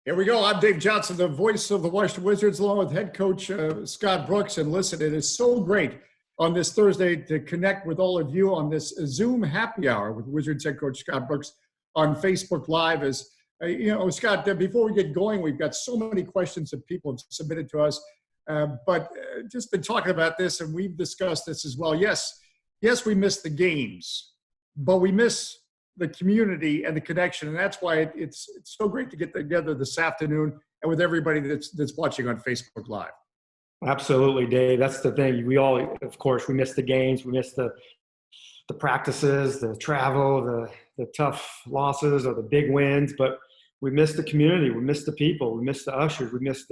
Here we go. I'm Dave Johnson, the voice of the Washington Wizards, along with head coach Scott Brooks. And listen, it is so great on this Thursday to connect with all of you on this Zoom happy hour with Wizards head coach Scott Brooks on Facebook Live. As Scott, before we get going, we've got so many questions that people have submitted to us. But just been talking about this, and we've discussed this as well. Yes, we miss the games, but we miss the community and the connection, and that's why it's so great to get together this afternoon and with everybody that's watching on Facebook Live. Absolutely, Dave. That's the thing. We all, of course, we miss the games, we miss the practices, the travel, the tough losses or the big wins, but we miss the community, we miss the people, we miss the ushers, we miss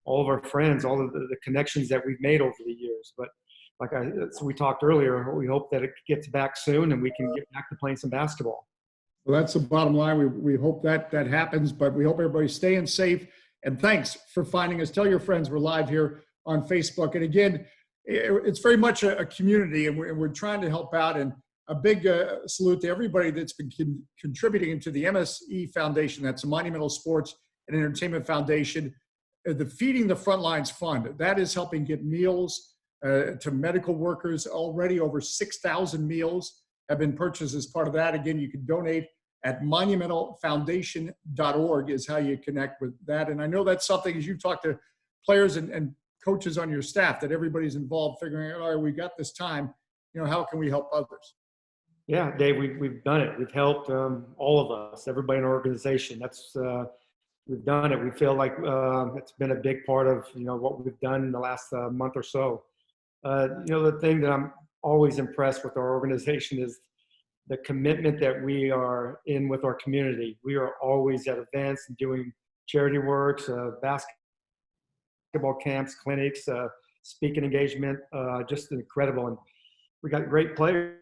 all of our friends, all of the connections that we've made over the years. But as we talked earlier, we hope that it gets back soon and we can get back to playing some basketball. Well, that's the bottom line. We hope that happens, but we hope everybody's staying safe. And thanks for finding us. Tell your friends we're live here on Facebook. And again, it's very much a community, and we're trying to help out. And a big salute to everybody that's been contributing into the MSE Foundation. That's the Monumental Sports and Entertainment Foundation. The Feeding the Frontlines Fund, that is helping get meals to medical workers. Already over 6,000 meals have been purchased as part of that. Again, you can donate at monumentalfoundation.org is how you connect with that. And I know that's something, as you talk to players and coaches on your staff, that everybody's involved figuring out, all right, we got this time, how can we help others? Yeah, Dave, we've done it. We've helped all of us, everybody in our organization. We've done it. We feel like it's been a big part of, what we've done in the last month or so. The thing that I'm always impressed with our organization is the commitment that we are in with our community. We are always at events and doing charity works, basketball camps, clinics, speaking engagement, just incredible. And we got great players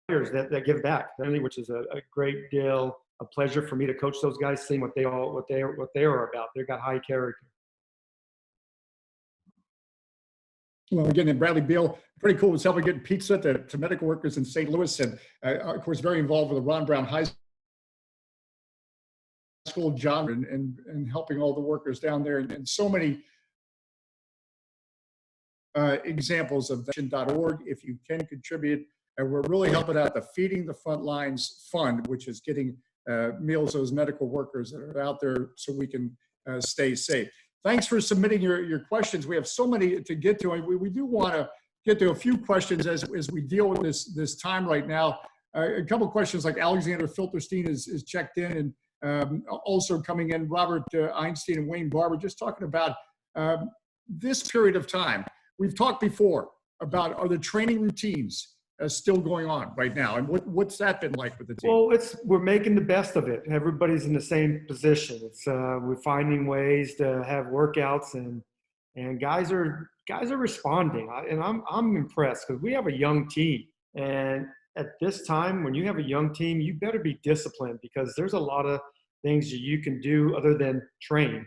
that give back, which is a great deal, a pleasure for me to coach those guys, seeing what they are about. They've got high character. Well, again, and Bradley Beal, pretty cool, was helping get pizza to medical workers in St. Louis, and of course, very involved with the Ron Brown High School, John, and helping all the workers down there, and so many examples of that.org. If you can contribute, and we're really helping out the Feeding the Frontlines Fund, which is getting meals to those medical workers that are out there so we can stay safe. Thanks for submitting your questions. We have so many to get to. And we do want to get to a few questions as we deal with this time right now. A couple of questions, like Alexander Filterstein is checked in, and also coming in, Robert Einstein and Wayne Barber, just talking about this period of time. We've talked before about, are the training routines still going on right now, and what's that been like with the team? Well, we're making the best of it. Everybody's in the same position. We're finding ways to have workouts, and guys are responding, and I'm impressed because we have a young team, and at this time, when you have a young team, you better be disciplined, because there's a lot of things that you can do other than train,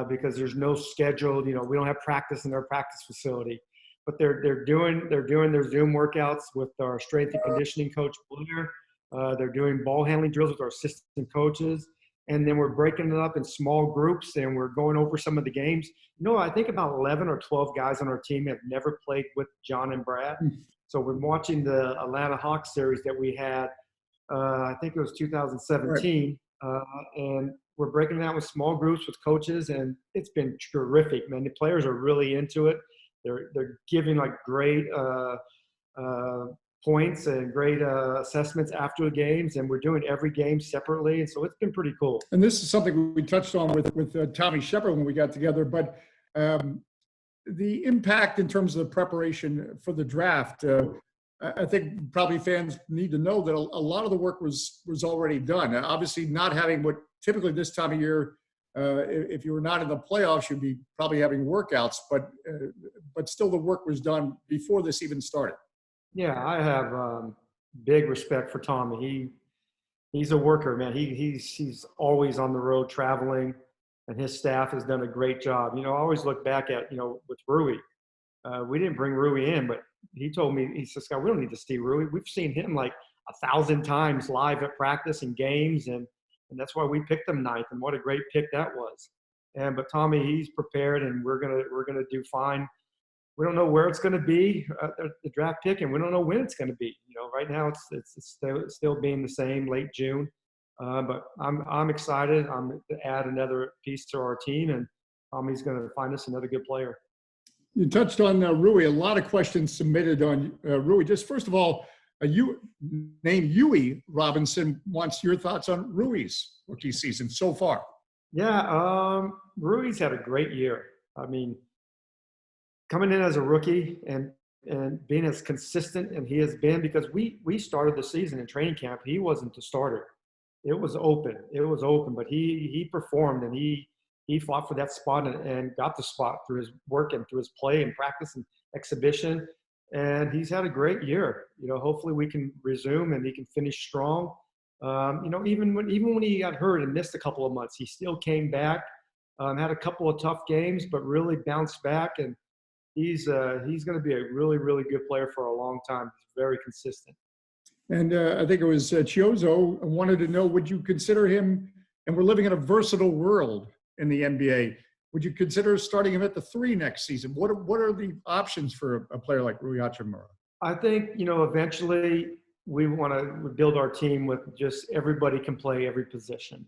because there's no scheduled. We don't have practice in our practice facility. But they're doing their Zoom workouts with our strength and conditioning coach, Blair. They're doing ball handling drills with our assistant coaches. And then we're breaking it up in small groups, and we're going over some of the games. I think about 11 or 12 guys on our team have never played with John and Brad. So we're watching the Atlanta Hawks series that we had, I think it was 2017. Right. And we're breaking it out with small groups with coaches, and it's been terrific, man. The players are really into it. They're giving great points and great assessments after the games, and we're doing every game separately, and so it's been pretty cool. And this is something we touched on with Tommy Shepard when we got together, but the impact in terms of the preparation for the draft, I think probably fans need to know that a lot of the work was already done. Obviously, not having what typically this time of year, if you were not in the playoffs, you'd be probably having workouts, but still the work was done before this even started. Yeah, I have big respect for Tommy. He's a worker, man. He's always on the road traveling, and his staff has done a great job. I always look back at, with Rui. We didn't bring Rui in, but he told me, he said, Scott, we don't need to see Rui. We've seen him like 1,000 times live at practice and games, and that's why we picked him ninth. And what a great pick that was. But Tommy, he's prepared, and we're gonna do fine. We don't know where it's going to be, the draft pick, and we don't know when it's going to be. Right now it's still being the same, late June. But I'm excited. I'm to add another piece to our team, and Tommy's going to find us another good player. You touched on Rui. A lot of questions submitted on Rui. Just first of all, you named Huey Robinson wants your thoughts on Rui's rookie season so far. Yeah, Rui's had a great year. I mean, coming in as a rookie and being as consistent and he has been, because we started the season in training camp, he wasn't the starter. It was open, but he performed, and he fought for that spot and got the spot through his work and through his play and practice and exhibition. And he's had a great year. Hopefully we can resume and he can finish strong. Even when he got hurt and missed a couple of months, he still came back, had a couple of tough games, but really bounced back. And he's going to be a really, really good player for a long time. He's very consistent. And I think it was Chiozo wanted to know, would you consider him, and we're living in a versatile world in the NBA, would you consider starting him at the 3 next season? What are the options for a player like Rui Hachimura? I think, eventually we want to build our team with just everybody can play every position.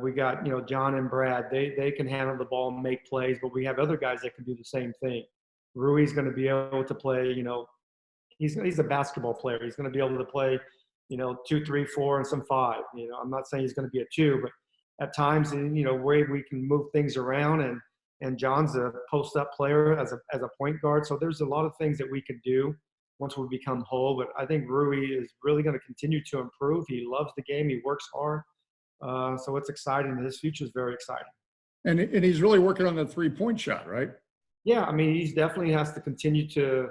We got, John and Brad, they can handle the ball and make plays, but we have other guys that can do the same thing. Rui's going to be able to play, he's a basketball player. He's going to be able to play, 2, 3, 4, and some 5. I'm not saying he's going to be a 2, but at times, where we can move things around, and John's a post-up player as a point guard. So there's a lot of things that we could do once we become whole. But I think Rui is really going to continue to improve. He loves the game. He works hard. So it's exciting. His future is very exciting. And he's really working on the 3-point shot, right? Yeah, I mean, he definitely has to continue to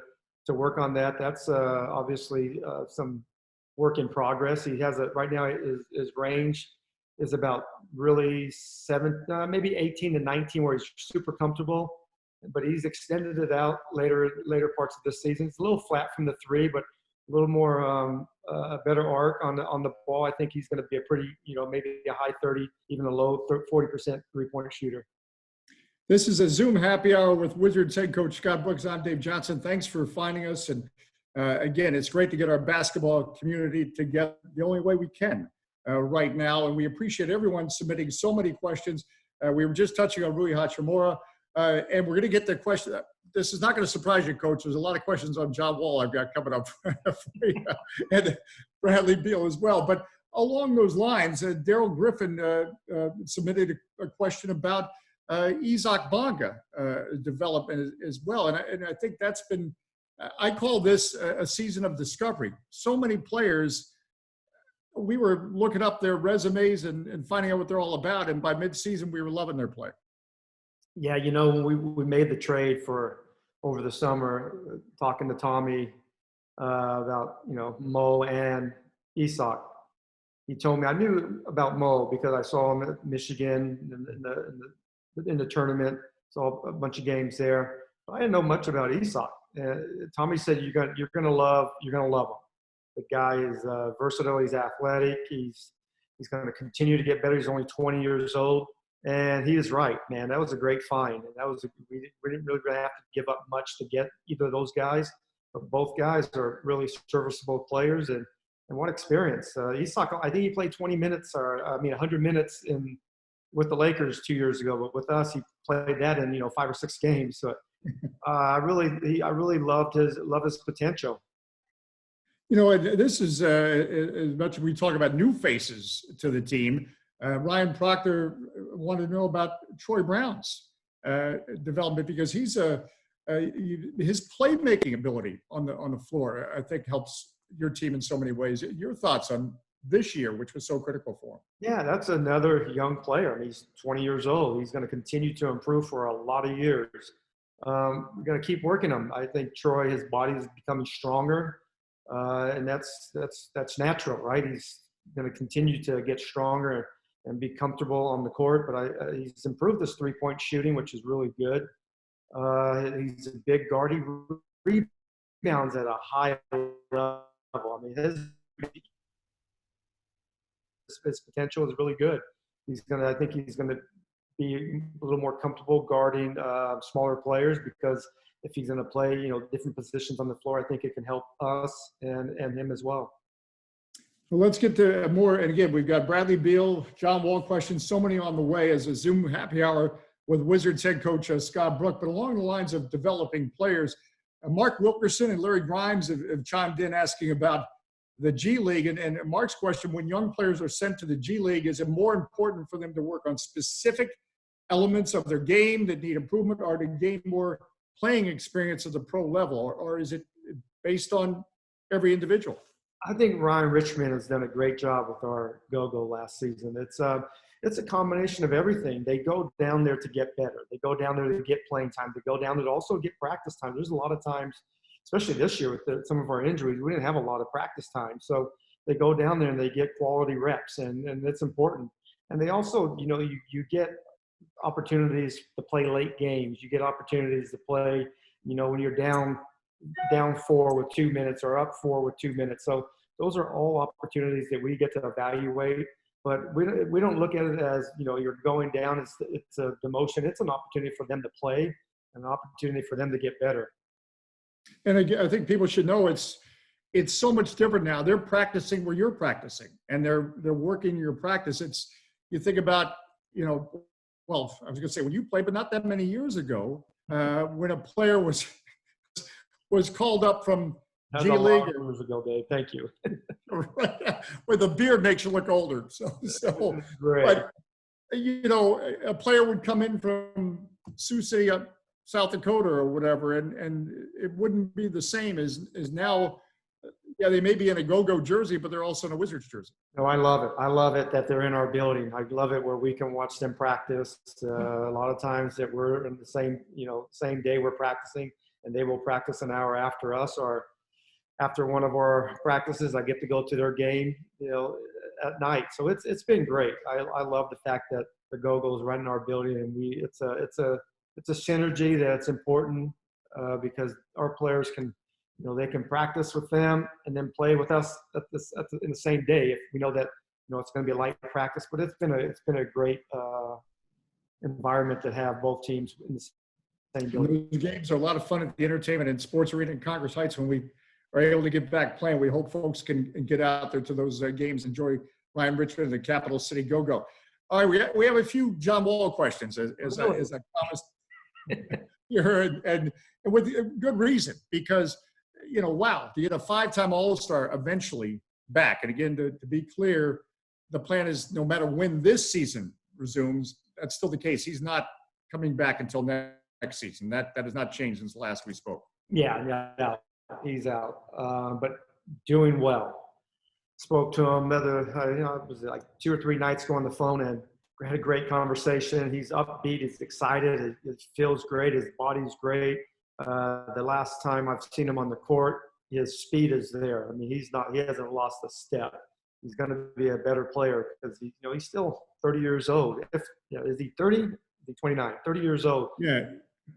work on that. That's obviously some work in progress. He has right now his range is about really maybe 18 to 19, where he's super comfortable. But he's extended it out later parts of the season. It's a little flat from the 3, but a little more a better arc on the ball. I think he's going to be a pretty, maybe a high 30, even a low 40% 3-point shooter. This is a Zoom happy hour with Wizards head coach Scott Brooks. I'm Dave Johnson. Thanks for finding us. And again, it's great to get our basketball community together the only way we can right now. And we appreciate everyone submitting so many questions. We were just touching on Rui Hachimura, and we're going to get the question. This is not going to surprise you, Coach. There's a lot of questions on John Wall I've got coming up for you, and Bradley Beal as well. But along those lines, Daryl Griffin submitted a question about Isaac Bonga development as well. And I think that's been, I call this a season of discovery. So many players, we were looking up their resumes and finding out what they're all about. And by midseason, we were loving their play. Yeah, when we made the trade for over the summer, talking to Tommy about, Mo and Isaac, he told me, I knew about Mo because I saw him at Michigan in the tournament, saw a bunch of games there. But I didn't know much about Isaac. Tommy said, you're gonna love him. The guy is versatile. He's athletic. He's going to continue to get better. He's only 20 years old. And he is right, man. That was a great find. And we didn't really have to give up much to get either of those guys. But both guys are really serviceable players. And what experience. Isaac, I think he played 20 minutes 100 minutes with the Lakers 2 years ago. But with us, he played that in, 5 or 6 games. So I really loved his potential. This is as much as we talk about new faces to the team. Ryan Proctor wanted to know about Troy Brown's development because he's his playmaking ability on the floor, I think, helps your team in so many ways. Your thoughts on this year, which was so critical for him? Yeah, that's another young player. I mean, he's 20 years old. He's going to continue to improve for a lot of years. We're going to keep working him. I think Troy, his body is becoming stronger, and that's natural, right? He's going to continue to get stronger and be comfortable on the court. But he's improved his 3-point shooting, which is really good. He's a big guard. He rebounds at a high level. I mean, his potential is really good. I think he's gonna be a little more comfortable guarding smaller players, because if he's gonna play, different positions on the floor, I think it can help us and him as well. Well, let's get to more. And again, we've got Bradley Beal, John Wall questions, so many on the way as a Zoom happy hour with Wizards head coach Scott Brook. But along the lines of developing players, Mark Wilkerson and Larry Grimes have chimed in asking about the G League. And Mark's question, when young players are sent to the G League, is it more important for them to work on specific elements of their game that need improvement, or to gain more playing experience at the pro level? Or is it based on every individual? I think Ryan Richmond has done a great job with our go-go last season. It's a combination of everything. They go down there to get better. They go down there to get playing time. They go down there to also get practice time. There's a lot of times, especially this year with some of our injuries, we didn't have a lot of practice time. So they go down there and they get quality reps, and it's important. And they also, you get opportunities to play late games. You get opportunities to play, when you're down 4 with 2 minutes or up 4 with 2 minutes. So those are all opportunities that we get to evaluate. But we don't look at it as, you're going down. It's a demotion. It's an opportunity for them to play, an opportunity for them to get better. And again, I think people should know it's so much different now. They're practicing where you're practicing, and they're working your practice. You think about, well, I was going to say when you played, but not that many years ago, when a player was called up from That's G a League. lot of years ago, Dave. Thank you. Where the beard makes you look older. So Great. But, a player would come in from Sioux City, South Dakota or whatever, and it wouldn't be the same as now. Yeah, they may be in a go-go jersey, but they're also in a Wizards jersey. No, I love it. I love it that they're in our building. I love it where we can watch them practice. A lot of times that we're in the same day we're practicing, and they will practice an hour after us, or after one of our practices, I get to go to their game, at night. So it's been great. I love the fact that the Go-Go's right in our building, and it's a synergy that's important because our players can, they can practice with them and then play with us in the same day. If we know that, it's going to be a light practice, but it's been a great environment to have both teams in the same building. Those games are a lot of fun at the Entertainment and Sports Arena in Congress Heights. When we are able to get back playing, we hope folks can get out there to those games, enjoy Ryan Richmond and the Capital City Go-Go. All right, we have a few John Wall questions, as I promised here, and with good reason, because, wow, to get a 5-time All-Star eventually back. And again, to be clear, the plan is no matter when this season resumes, that's still the case. He's not coming back until next season. That has not changed since last we spoke. Yeah, he's out, but doing well. Spoke to him it was like 2 or 3 nights ago on the phone, and had a great conversation. He's upbeat. He's excited. It feels great. His body's great. The last time I've seen him on the court, his speed is there. I mean, he hasn't lost a step. He's going to be a better player because he's still 30 years old. Is he 30? Is he 29? 30 years old. Yeah.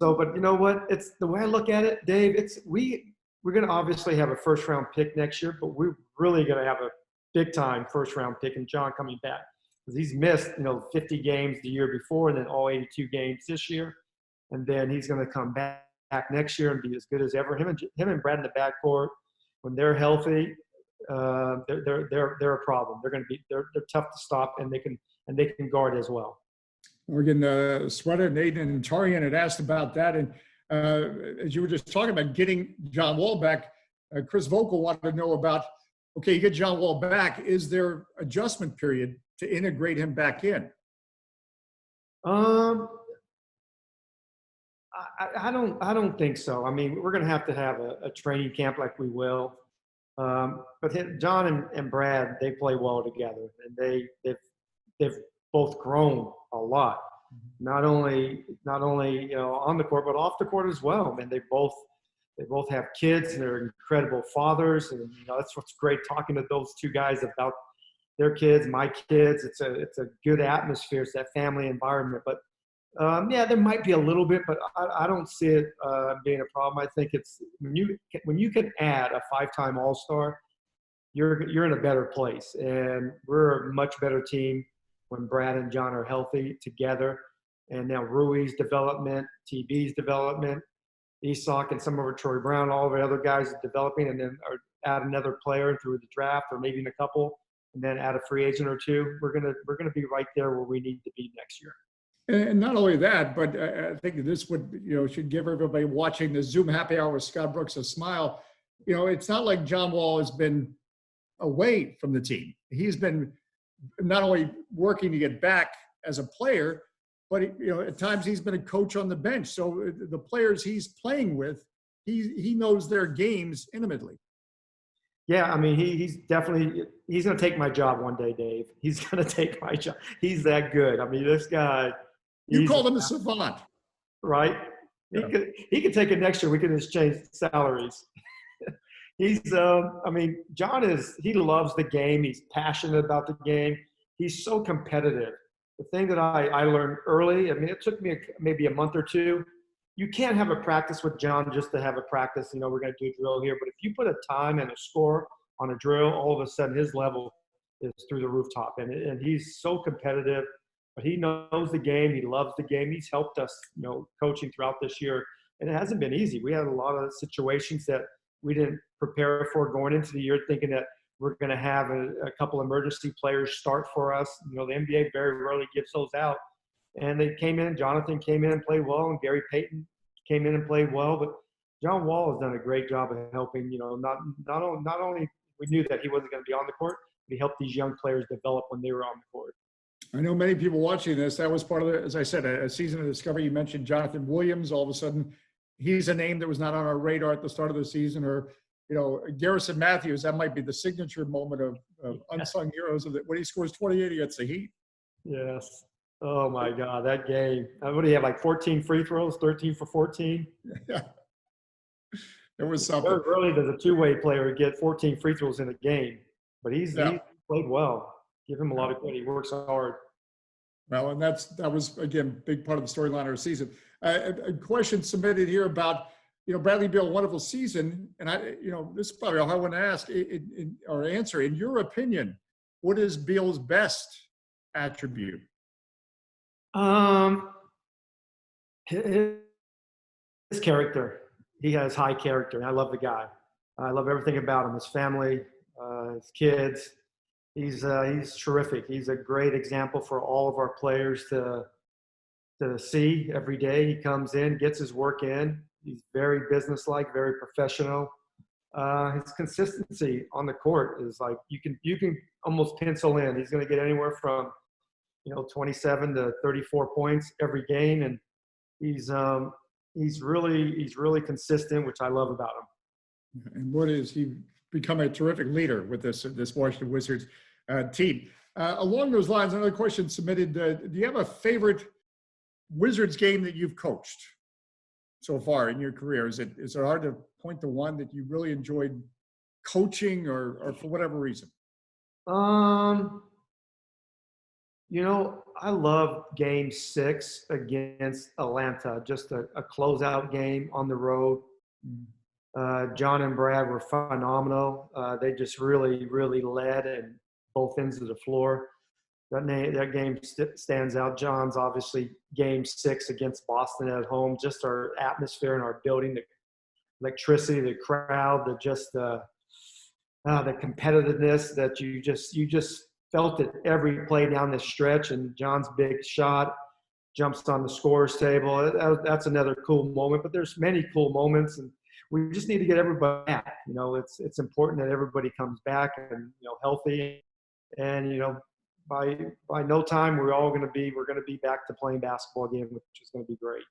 So, but you know what? It's the way I look at it, Dave. We're going to obviously have a first-round pick next year, but we're really going to have a big-time first-round pick in John coming back, because he's missed 50 games the year before, and then all 82 games this year, and then he's going to come back next year and be as good as ever. Him and Brad in the backcourt, when they're healthy, they're a problem. They're tough to stop, and they can guard as well. Morgan Sweater, Nathan, and Tarian had asked about that. And as you were just talking about getting John Wall back, Chris Vogel wanted to know about, okay, you get John Wall back, is there adjustment period to integrate him back in? I don't think so. I mean, we're going to have a training camp like we will. But John and Brad, they play well together, and they've both grown a lot. Not only on the court, but off the court as well. I mean, they both have kids, and they're incredible fathers, and that's what's great talking to those two guys about their kids, my kids. It's a good atmosphere. It's that family environment. But Yeah, there might be a little bit, but I don't see it being a problem. I think it's when you can add a 5-time All-Star, you're in a better place, and we're a much better team when Brad and John are healthy together. And now Rui's development, TB's development, Isak and some of our Troy Brown, all of the other guys are developing, and then add another player through the draft, or maybe in a couple, and then add a free agent or two. We're gonna be right there where we need to be next year. And not only that, but I think this would, should give everybody watching the Zoom happy hour with Scott Brooks a smile. It's not like John Wall has been away from the team. He's been not only working to get back as a player, but at times he's been a coach on the bench. So the players he's playing with, he knows their games intimately. Yeah, I mean, he's going to take my job one day, Dave. He's going to take my job. He's that good. I mean, this guy. You called him a savant, right? Yeah. He could take it next year. We can exchange salaries. I mean, he loves the game. He's passionate about the game. He's so competitive. The thing that I learned early, I mean, it took me maybe a month or two. You can't have a practice with John just to have a practice. We're going to do a drill here. But if you put a time and a score on a drill, all of a sudden his level is through the rooftop. And he's so competitive. But he knows the game. He loves the game. He's helped us, coaching throughout this year. And it hasn't been easy. We had a lot of situations that we didn't prepare for going into the year, thinking that we're going to have a couple emergency players start for us. The NBA very rarely gives those out. And they came in. Jonathan came in and played well, and Gary Payton came in and played well. But John Wall has done a great job of helping. Not only we knew that he wasn't going to be on the court, but he helped these young players develop when they were on the court. I know many people watching this, that was part of as I said, a season of discovery. You mentioned Jonathan Williams. All of a sudden, he's a name that was not on our radar at the start of the season. Or, Garrison Matthews, that might be the signature moment of unsung heroes of it when he scores 28 against the Heat. Yes. Oh, my God, that game. What do you have, like 14 free throws, 13 for 14? Yeah. It was something. Very rarely does a two-way player get 14 free throws in a game. But he played well. Give him a lot of credit. He works hard. Well, and that was, again, big part of the storyline of our season. A question submitted here about, Bradley Beal, wonderful season. And this is probably all I want to ask or answer. In your opinion, what is Beal's best attribute? His character. He has high character, and I love the guy. I love everything about him, his family, his kids. He's terrific. He's a great example for all of our players to see every day. He comes in, gets his work in. He's very businesslike, very professional. His consistency on the court is like you can almost pencil in. He's going to get anywhere from 27 to 34 points every game, and he's really consistent, which I love about him. And he become a terrific leader with this Washington Wizards team. Along those lines, another question submitted: do you have a favorite Wizards game that you've coached so far in your career? Is it hard to point to one that you really enjoyed coaching, or for whatever reason? I love Game 6 against Atlanta. Just a closeout game on the road. John and Brad were phenomenal. They just really, really led in both ends of the floor. That game stands out. John's obviously Game 6 against Boston at home. Just our atmosphere in our building, the electricity, the crowd, the competitiveness that you just felt it every play down the stretch. And John's big shot jumps on the scorer's table. That's another cool moment. But there's many cool moments, and we just need to get everybody back. It's important that everybody comes back and healthy. And by no time we're going to be back to playing basketball again, which is going to be great.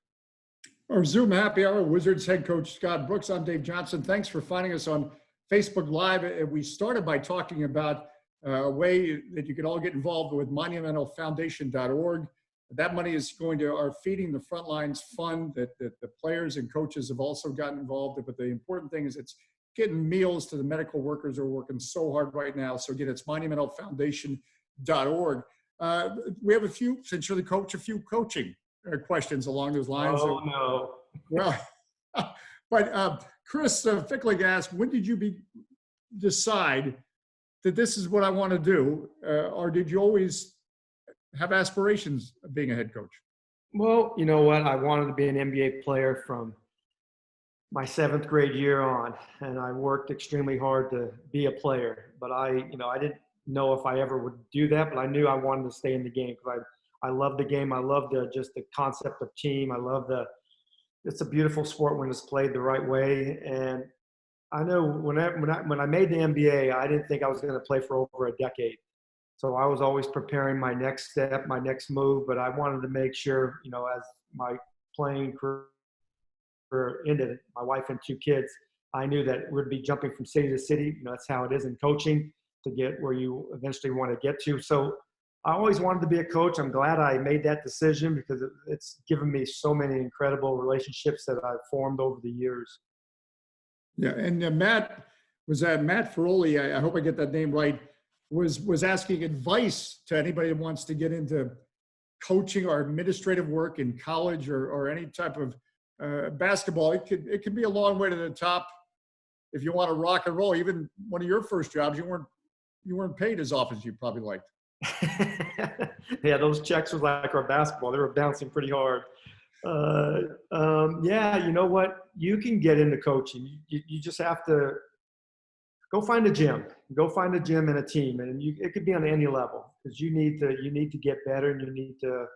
Our Zoom happy hour, Wizards head coach Scott Brooks. I'm Dave Johnson. Thanks for finding us on Facebook Live. We started by talking about a way that you can all get involved with monumentalfoundation.org. That money is going to our Feeding the Frontlines fund that the players and coaches have also gotten involved in. But the important thing is it's getting meals to the medical workers who are working so hard right now. So again, it's monumentalfoundation.org. We have since you're the coach, a few coaching questions along those lines. Oh no. Well, but Chris Fickling asked, when did you decide that this is what I want to do? Or did you always have aspirations of being a head coach? Well, you know what? I wanted to be an NBA player from my 7th grade year on, and I worked extremely hard to be a player. But I didn't know if I ever would do that, but I knew I wanted to stay in the game because I love the game. I love just the concept of team. I love it's a beautiful sport when it's played the right way. And I know when I made the NBA, I didn't think I was going to play for over a decade. So I was always preparing my next step, my next move, but I wanted to make sure, as my playing career ended, my wife and 2 kids, I knew that we'd be jumping from city to city. That's how it is in coaching to get where you eventually want to get to. So I always wanted to be a coach. I'm glad I made that decision because it's given me so many incredible relationships that I've formed over the years. Yeah, and Matt Ferroli, I hope I get that name right, was asking advice to anybody that wants to get into coaching or administrative work in college or any type of basketball. It could be a long way to the top if you want to rock and roll. Even one of your first jobs, you weren't paid as often as you probably liked. Yeah, those checks was like our basketball. They were bouncing pretty hard. Yeah, you know what? You can get into coaching. You just have to go find a gym. Go find a gym and a team, and it could be on any level because you need to get better and you need to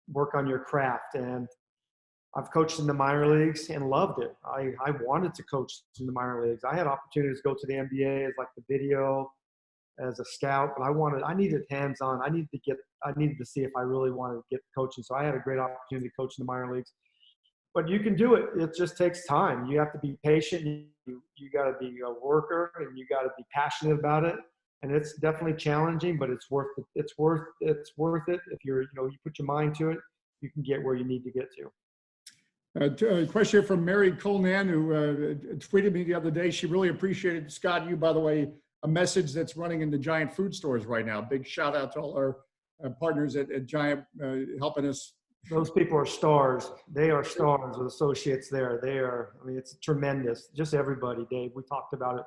work on your craft. And I've coached in the minor leagues and loved it. I wanted to coach in the minor leagues. I had opportunities to go to the NBA as like the video, as a scout, but I needed hands-on. I needed to see if I really wanted to get coaching. So I had a great opportunity to coach in the minor leagues. But you can do it. It just takes time. You have to be patient. You got to be a worker, and you got to be passionate about it. And it's definitely challenging, but it's worth it. It's worth it if you put your mind to it. You can get where you need to get to. A question from Mary Colnan, who tweeted me the other day. She really appreciated, Scott, you, by the way, a message that's running in the Giant food stores right now. Big shout out to all our partners at Giant helping us. Those people are stars. They are stars, the associates there. It's tremendous. Just everybody, Dave. We talked about it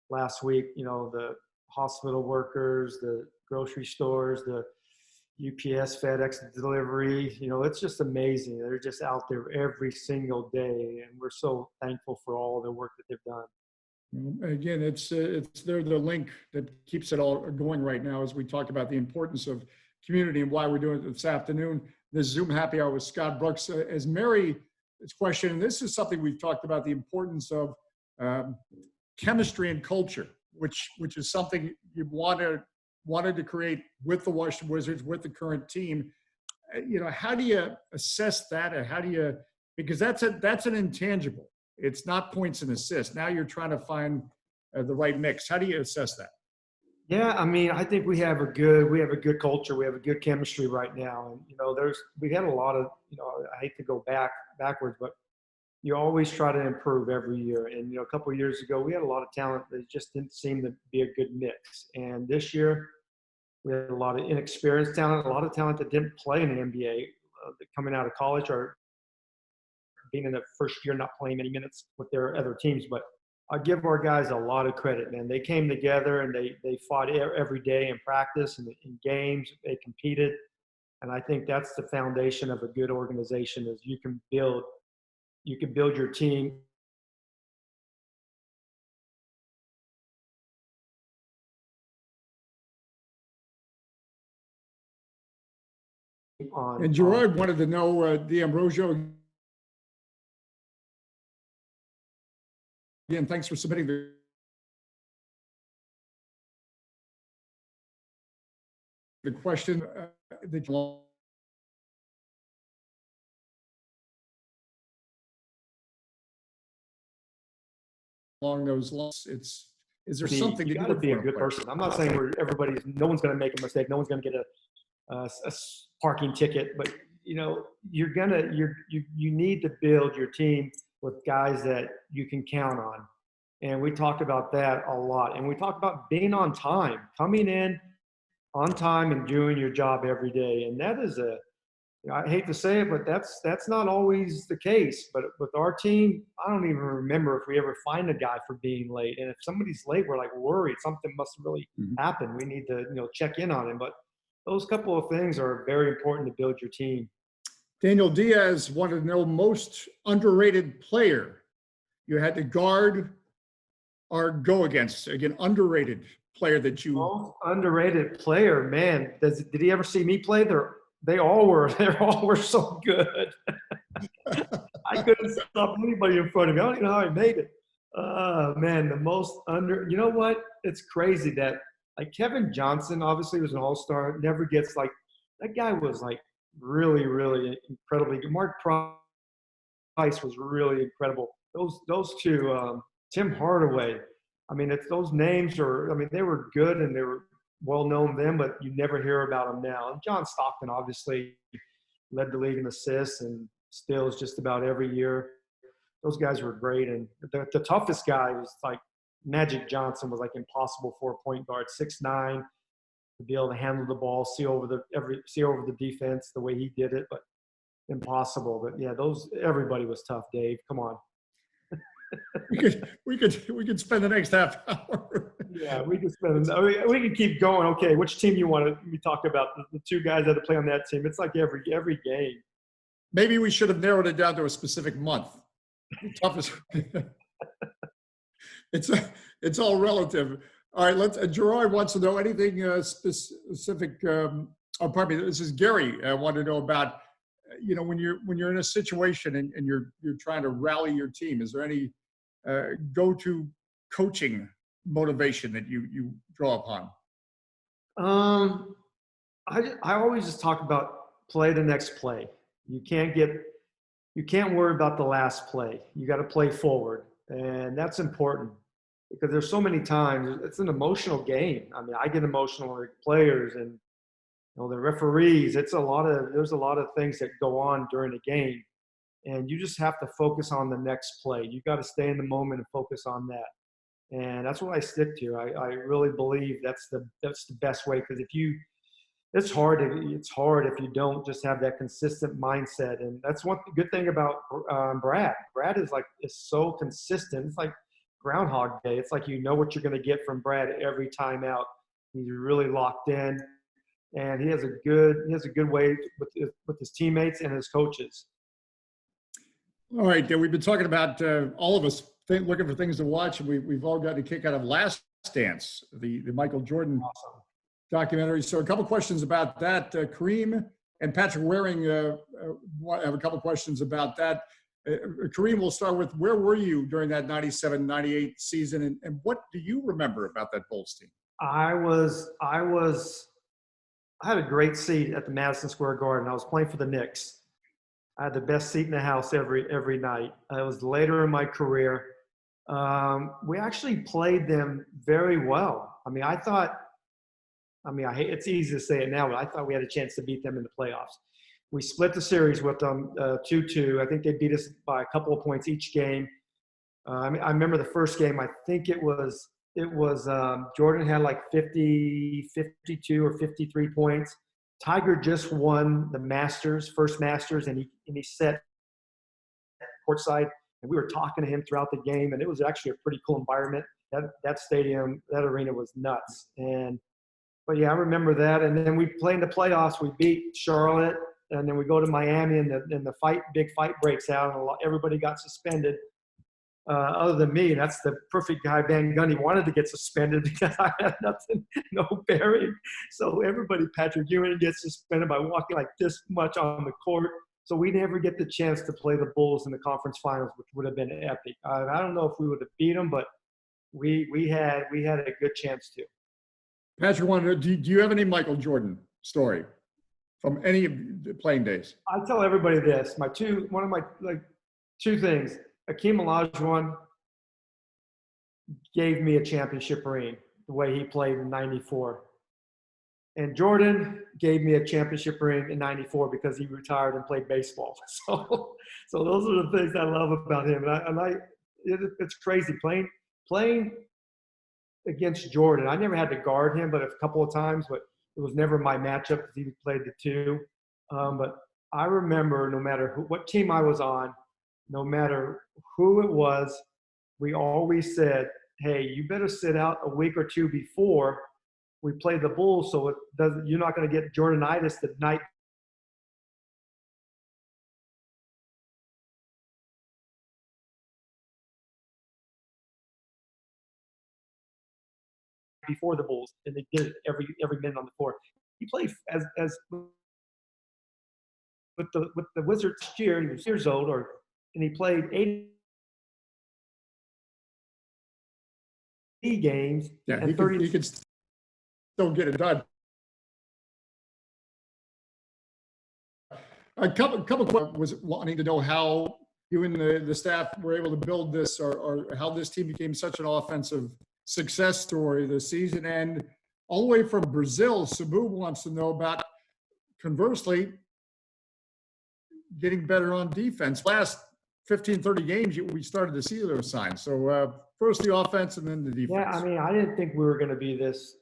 last week, the hospital workers, the grocery stores, the UPS, FedEx delivery, it's just amazing. They're just out there every single day, and we're so thankful for all the work that they've done. Again, it's they're the link that keeps it all going right now as we talk about the importance of community and why we're doing it this afternoon. This Zoom happy hour with Scott Brooks. As Mary's question, and this is something we've talked about, the importance of chemistry and culture, which is something you wanted to create with the Washington Wizards, with the current team. How do you assess that, and because that's an intangible. It's not points and assists. Now you're trying to find the right mix. How do you assess that? Yeah, I think we have a good culture. We have a good chemistry right now. And we had a lot of, I hate to go backwards, but you always try to improve every year. And a couple of years ago, we had a lot of talent that just didn't seem to be a good mix. And this year, we had a lot of inexperienced talent, a lot of talent that didn't play in the NBA, coming out of college or being in the first year, not playing many minutes with their other teams. But I give our guys a lot of credit, man. They came together and they fought every day in practice and in games. They competed. And I think that's the foundation of a good organization is you can build your team on. And Gerard wanted to know, D'Ambrosio, again, thanks for submitting the question. Along those lines, is there something you that got to be a good person? I'm not saying no one's going to make a mistake. No one's going to get a parking ticket, but you need to build your team with guys that you can count on. And we talked about that a lot. And we talked about being on time, coming in on time and doing your job every day. And that is I hate to say it, but that's not always the case. But with our team, I don't even remember if we ever find a guy for being late. And if somebody's late, we're like worried something must have really Mhm. happened. We need to check in on him. But those couple of things are very important to build your team. Daniel Diaz wanted to know most underrated player you had to guard or go against. Again, underrated player that you. Most underrated player, man. Did he ever see me play? They all were. They all were so good. I couldn't stop anybody in front of me. I don't even know how I made it. Man, the most under. You know what? It's crazy that like Kevin Johnson obviously was an all-star. Never gets like that guy was like really, really incredibly good. Mark Price was really incredible. Those two, Tim Hardaway. I mean, it's those names are. I mean, they were good and they were well known then, but you never hear about them now. And John Stockton obviously led the league in assists and steals just about every year. Those guys were great. And the toughest guy was like Magic Johnson was like impossible for a point guard, 6'9", to be able to handle the ball, see over the defense the way he did it, but impossible. But yeah, everybody was tough, Dave. Come on. We could spend the next half hour. Yeah, we could spend. We can keep going. Okay, which team you want to? We talk about the two guys that play on that team. It's like every game. Maybe we should have narrowed it down to a specific month. The toughest. It's all relative. All right, Gerard wants to know anything specific. Oh, pardon me. This is Gary. I want to know about when you're in a situation and you're trying to rally your team. Is there any go-to coaching motivation that you draw upon? I always just talk about play the next play. You can't worry about the last play. You got to play forward, and that's important because there's so many times it's an emotional game. I mean, I get emotional with players and the referees. There's a lot of things that go on during a game, and you just have to focus on the next play. You got to stay in the moment and focus on that, and that's what I stick to. I really believe that's the best way because it's hard if you don't just have that consistent mindset, and that's one good thing about Brad. Brad is so consistent. It's like Groundhog Day. It's like you know what you're going to get from Brad every time out. He's really locked in, and he has a good way with his teammates and his coaches. All right, we've been talking about all of us looking for things to watch, and we've all gotten a kick out of Last Dance, the Michael Jordan documentary. So a couple questions about that. Kareem and Patrick Waring have a couple questions about that. Kareem, we'll start with, where were you during that 97-98 season, and what do you remember about that Bulls team? I had a great seat at the Madison Square Garden. I was playing for the Knicks. I had the best seat in the house every night. It was later in my career. We actually played them very well. I mean, it's easy to say it now, but I thought we had a chance to beat them in the playoffs. We split the series with them 2-2. I think they beat us by a couple of points each game. I remember the first game. I think it was Jordan had like 50, 52 or 53 points. Tiger just won the first Masters, and he set courtside, and we were talking to him throughout the game, and it was actually a pretty cool environment. That stadium, that arena was nuts. But yeah, I remember that. And then we played in the playoffs. We beat Charlotte, and then we go to Miami, and the big fight breaks out, and everybody got suspended. Other than me, that's the perfect guy. Van Gundy wanted to get suspended because I had no bearing. So everybody, Patrick Ewing gets suspended by walking like this much on the court. So we never get the chance to play the Bulls in the conference finals, which would have been epic. I don't know if we would have beat them, but we had a good chance to. Patrick, do you have any Michael Jordan story from any of the playing days? I tell everybody this. One of my two things. Akeem Olajuwon gave me a championship ring the way he played in '94. And Jordan gave me a championship ring in '94 because he retired and played baseball. So those are the things I love about him. It's crazy playing against Jordan. I never had to guard him, but a couple of times, but it was never my matchup because he played the two. But I remember no matter what team I was on, no matter who it was, we always said, "Hey, you better sit out a week or two before we play the Bulls, so it doesn't. You're not going to get Jordanitis the night before the Bulls." And they did it every minute on the floor. He played as with the Wizards last year. He was years old, and he played 80 games Yeah, and 30. he could still get it done. A couple questions was wanting to know how you and the staff were able to build this, or how this team became such an offensive success story this season. And all the way from Brazil, Sabu wants to know about, conversely, getting better on defense. Last 15, 30 games, we started to see those signs. So first the offense and then the defense. Yeah, I mean, I didn't think we were going to be this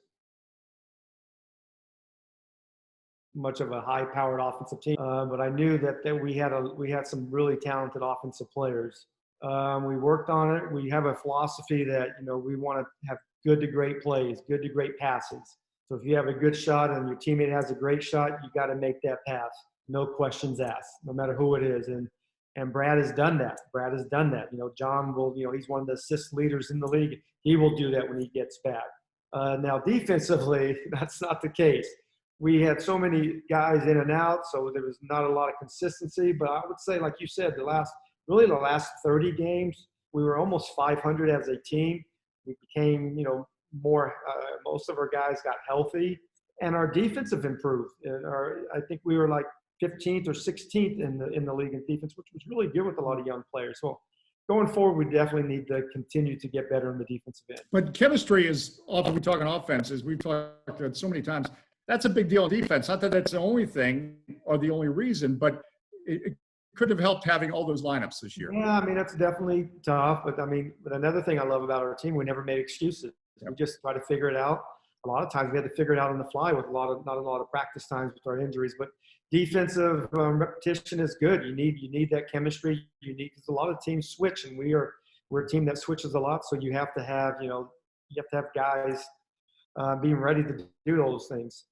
much of a high-powered offensive team, but I knew that we had some really talented offensive players. We worked on it. We have a philosophy that we want to have good to great plays, good to great passes. So if you have a good shot and your teammate has a great shot, you got to make that pass, no questions asked, no matter who it is. And Brad has done that. John will, he's one of the assist leaders in the league. He will do that when he gets back. Now defensively, that's not the case. We had so many guys in and out, so there was not a lot of consistency. But I would say, like you said, the last 30 games, we were almost 500 as a team. We became, more. Most of our guys got healthy, and our defensive improved. And I think we were like 15th or 16th in the league in defense, which was really good with a lot of young players. So going forward, we definitely need to continue to get better in the defensive end. But chemistry is often, we talk on offense, as we've talked about so many times. That's a big deal in defense. Not that that's the only thing or the only reason, but it could have helped having all those lineups this year. Yeah, I mean, that's definitely tough. But another thing I love about our team, we never made excuses. We just try to figure it out. A lot of times we had to figure it out on the fly with not a lot of practice times with our injuries. But defensive repetition is good. You need that chemistry. Because a lot of teams switch, and we're a team that switches a lot. So you have to have guys being ready to do all those things.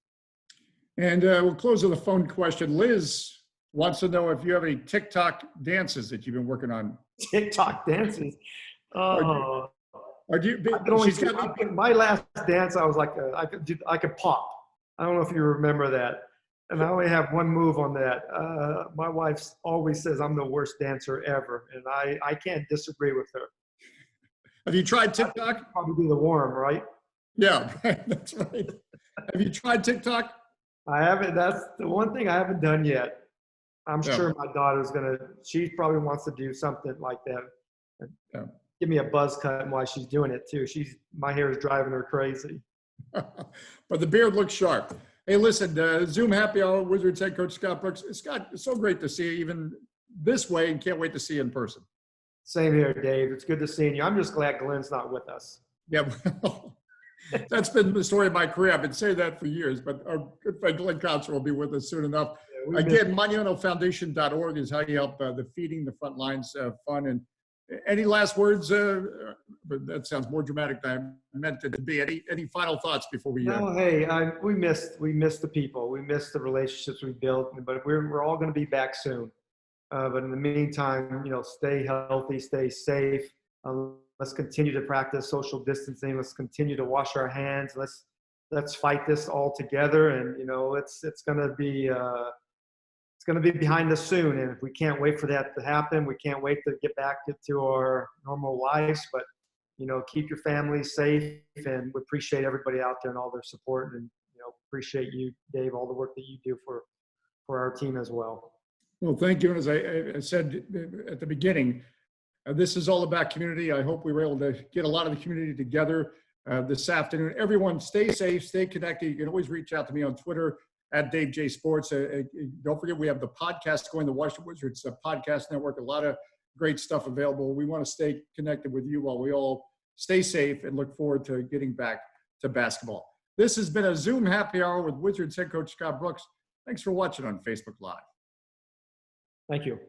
And we'll close with a phone question. Liz wants to know if you have any TikTok dances that you've been working on. TikTok dances. Oh. My last dance, I was like, I could pop. I don't know if you remember that. And I only have one move on that. My wife always says I'm the worst dancer ever, and I can't disagree with her. Have you tried TikTok? Probably do the worm, right? Yeah, that's right. Have you tried TikTok? I haven't. That's the one thing I haven't done yet. I'm sure my daughter's she probably wants to do something like that. Yeah. Give me a buzz cut while she's doing it too. My hair is driving her crazy. But the beard looks sharp. Hey, listen, Zoom Happy Hour, Wizards head coach Scott Brooks. Scott, it's so great to see you even this way, and can't wait to see you in person. Same here, Dave. It's good to see you. I'm just glad Glenn's not with us. Yeah, well, that's been the story of my career. I've been saying that for years, but our good friend Glenn Coucher will be with us soon enough. Yeah, again, MañanoFoundation.org is how you help the Feeding the Front Lines Fund. And any last words? But that sounds more dramatic than I meant it to be. Any final thoughts before we? No, hey, we missed the people. We missed the relationships we built. But we're all going to be back soon. But in the meantime, stay healthy, stay safe. Let's continue to practice social distancing. Let's continue to wash our hands. Let's fight this all together. And it's going to be behind us soon. And if we can't wait for that to happen, we can't wait to get back to our normal lives. But keep your family safe, and we appreciate everybody out there and all their support. And appreciate you, Dave, all the work that you do for our team as well. Well, thank you. And as I said at the beginning, this is all about community. I hope we were able to get a lot of the community together this afternoon. Everyone, stay safe, stay connected. You can always reach out to me on Twitter at Dave J Sports. Don't forget, we have the podcast going, the Washington Wizards Podcast Network. A lot of great stuff available. We want to stay connected with you while we all stay safe and look forward to getting back to basketball. This has been a Zoom Happy Hour with Wizards head coach Scott Brooks. Thanks for watching on Facebook Live. Thank you.